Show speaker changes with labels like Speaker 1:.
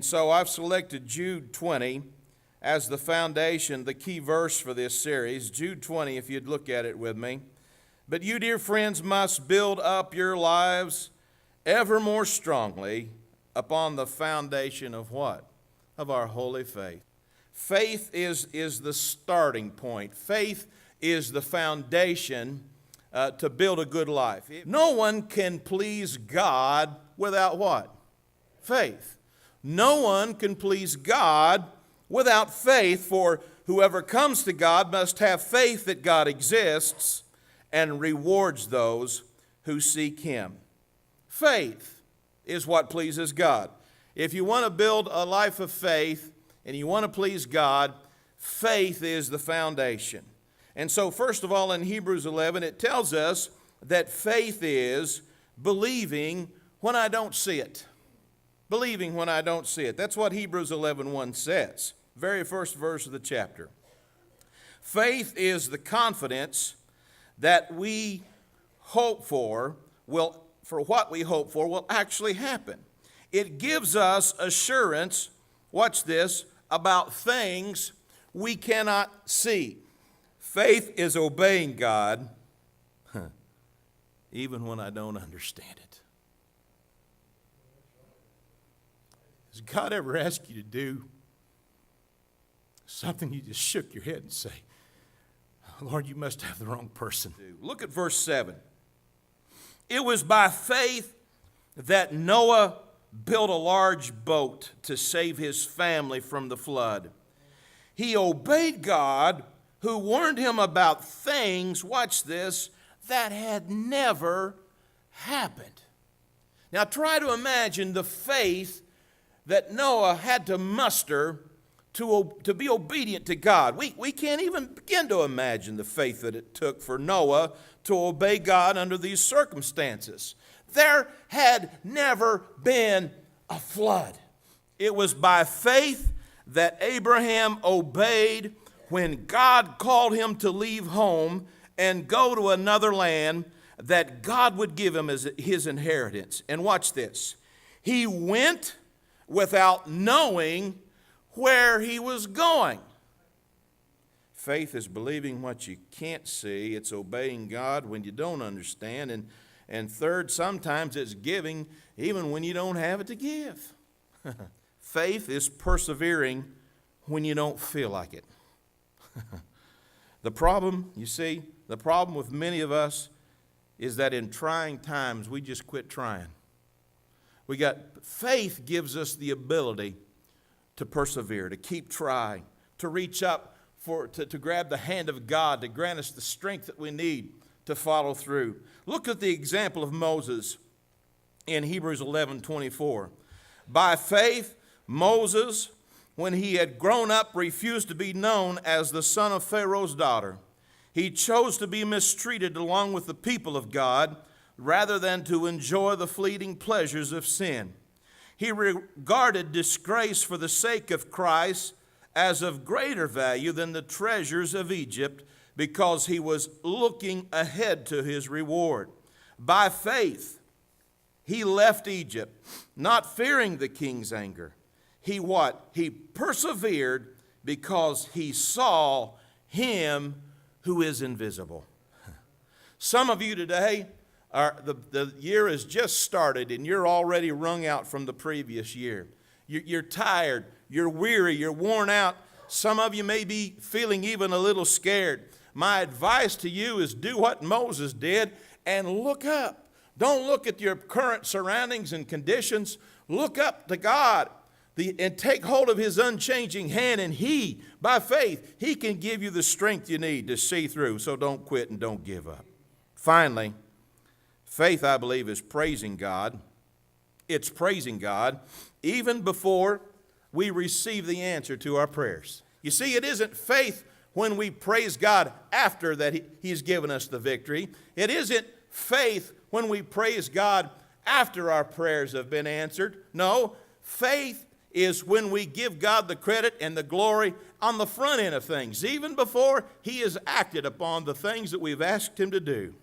Speaker 1: And so I've selected Jude 20 as the foundation, the key verse for this series. Jude 20, if you'd look at it with me. But you, dear friends, must build up your lives ever more strongly upon the foundation of what? Of our holy faith. Faith is the starting point. Faith is the foundation to build a good life. No one can please God without what? Faith. No one can please God without faith, for whoever comes to God must have faith that God exists and rewards those who seek Him. Faith is what pleases God. If you want to build a life of faith and you want to please God, faith is the foundation. And so first of all, in Hebrews 11, it tells us that faith is believing when I don't see it. Believing when I don't see it. That's what Hebrews 11:1 says. Very first verse of the chapter. Faith is the confidence that we hope for what we hope for will actually happen. It gives us assurance, watch this, about things we cannot see. Faith is obeying God even when I don't understand it. Has God ever asked you to do something you just shook your head and say, Lord, you must have the wrong person? Look at verse 7. It was by faith that Noah built a large boat to save his family from the flood. He obeyed God, who warned him about things, watch this, that had never happened. Now try to imagine the faith that Noah had to muster to be obedient to God. We can't even begin to imagine the faith that it took for Noah to obey God under these circumstances. There had never been a flood. It was by faith that Abraham obeyed when God called him to leave home and go to another land that God would give him as his inheritance. And watch this. He went without knowing where he was going. Faith is believing what you can't see. It's obeying God when you don't understand. And third, sometimes it's giving even when you don't have it to give. Faith is persevering when you don't feel like it. The problem with many of us is that in trying times, we just quit trying. Faith gives us the ability to persevere, to keep trying, to reach up, to grab the hand of God, to grant us the strength that we need to follow through. Look at the example of Moses in Hebrews 11:24. By faith, Moses, when he had grown up, refused to be known as the son of Pharaoh's daughter. He chose to be mistreated along with the people of God rather than to enjoy the fleeting pleasures of sin. He regarded disgrace for the sake of Christ as of greater value than the treasures of Egypt, because he was looking ahead to his reward. By faith, he left Egypt, not fearing the king's anger. He persevered because he saw him who is invisible. Some of you today, the year has just started and you're already wrung out from the previous year. You're tired, you're weary, you're worn out. Some of you may be feeling even a little scared. My advice to you is do what Moses did and look up. Don't look at your current surroundings and conditions. Look up to God and take hold of His unchanging hand, and He, by faith, He can give you the strength you need to see through. So don't quit and don't give up. Finally, faith, I believe, is praising God. It's praising God even before we receive the answer to our prayers. You see, it isn't faith when we praise God after that He's given us the victory. It isn't faith when we praise God after our prayers have been answered. No, faith is when we give God the credit and the glory on the front end of things, even before He has acted upon the things that we've asked Him to do.